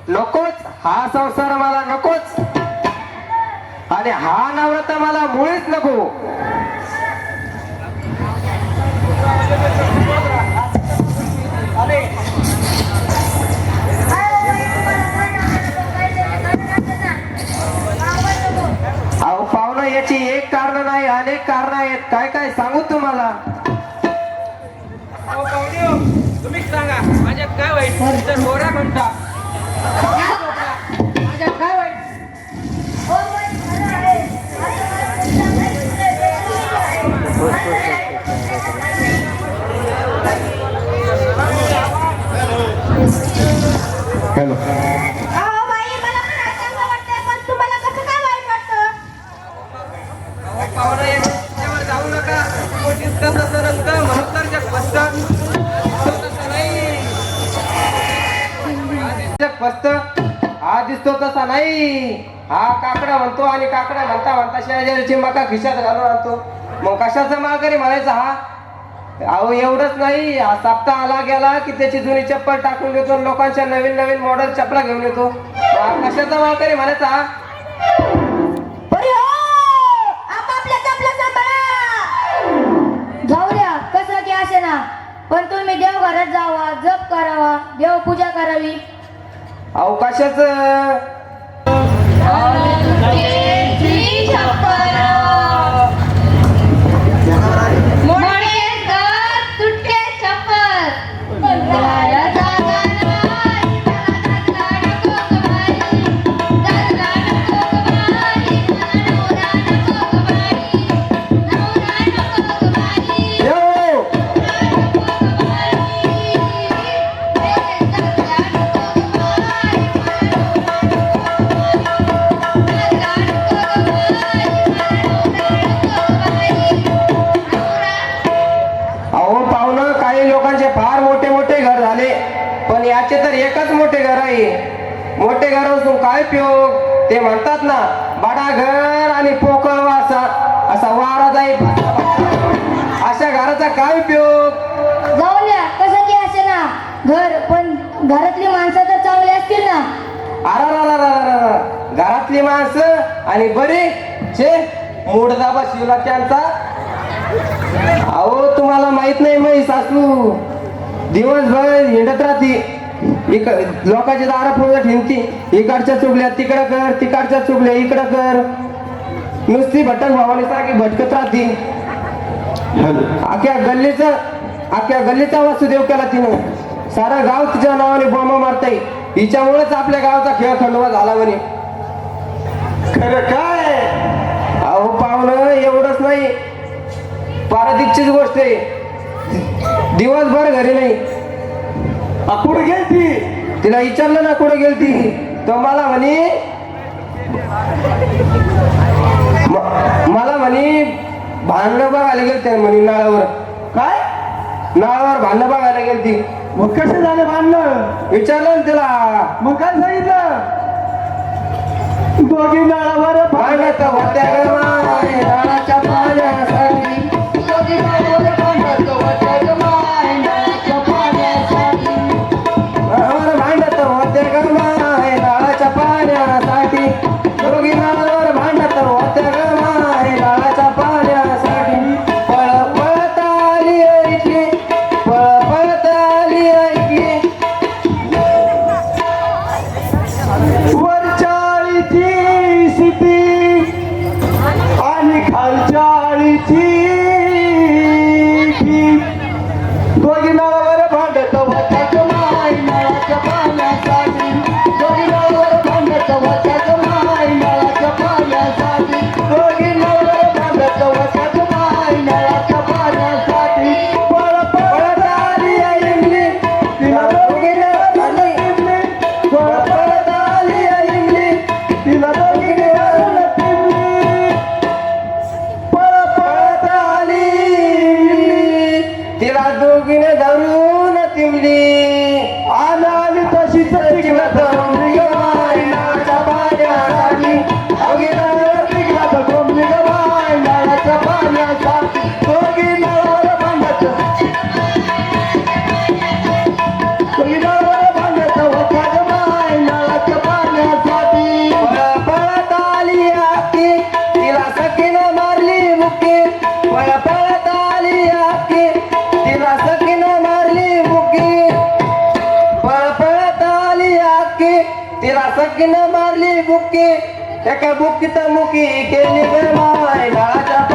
नकोच हा संसार मला नकोच आणि हा नवरा मला मुळीच नको. अहो पाहुणा याची एक कारण नाही अनेक कारण आहेत. काय काय सांगू तुम्हाला. तुम्हीच सांगा माझ्यात काय वाईट तर होरा म्हणता माझ्यात काय वाईट. हॅलो जाऊ नका म्हणून तर जग बसतं फक्त हा दिसतो तसा नाही. हा काकडा म्हणतो आणि काकडा म्हणता म्हणता शेजारीची मका खिशात घालून आणतो. मग कशाचा माघारी म्हणायचा हा. अहो एवढंच नाही हा सप्ताह आला गेला की त्याची जुनी चप्पल टाकून देतो. लोकांच्या नवीन नवीन मॉडेल चपला घेऊन येतो. कशाचा माघारी म्हणायचा हा. जाऊ द्या कसं की असे ना पण तुम्ही देवघरात जावा जप करावा देव पूजा करावी. अवकाशाच फार मोठे मोठे घर झाले पण याचे तर एकच मोठे घर आहे. मोठे घर असून काय उपयोग. ते म्हणतात ना बडा घर आणि पोकळ वासा असा वारा जाईल. अशा घराचा काय उपयोग. जाऊ द्या कसं की असे ना घर पण घरातली माणसं तर चांगली असतील ना. अरा घरातली माणसं आणि बरी छे मूडदाबा शिवला त्यांचा. अहो तुम्हाला माहित नाही मै सासू दिवसभर हिंडत राहती. लोकांची दारा फोडत हिंडती. इकडच्या चुगल्या तिकडं कर तिकडच्या चुगल्या इकडं कर. नुसती भटक भावानी सारखी भटकत राहती. अख्ख्या गल्लीचा वासुदेव केला तिनं. सारा गाव तिच्या नावाने बोंबा मारताय. हिच्यामुळेच आपल्या गावचा खेळ खंडोबा झाला म्हणे. खरं काय. अहो पाहुणं एवढंच नाही पारदीपचीच गोष्ट आहे. दिवसभर घरी नाही. कुठे गेलती तिला विचारलं ना कुठे गेलती तर मला म्हणे भांडणं बघायला गेलते म्हणे नाळावर. काय नाळावर भांडणं बघायला गेलती. मग कसे झाले भांडणं विचारलं ना तिला. मग काय सांगितलं. दोघी नाळावर भांडत होत्या नाळाच्या पाण्यासाठी. भांडत होते गमाय नाळाच्या पाण्यासाठी. दोघी नाळावर भांडत होते गमाय नाळाच्या पाण्यासाठी. पळपळत आली ऐकली पळपळत आली ऐकली आली तशीच टिकला तर कोंबडी ग बाई नाळाच्या पाण्यासाठी अगे नाळावर टिकला तर कोंबडी ग बाई नाळाच्या पाण्यासाठी दोघी नाळावर बांधायचं दोघी नाळावर बांधायचं होता ग बाई नाळाच्या पाण्यासाठी पळत आली आकी तिला सकीनं मारली मुकी पळत आली आकी तिला सकीनं मारली मुकी पळत आली आकी तिला सकीनं मारली बुक्की एका बुक्कीत मुकी केली ग माय नाळाच्या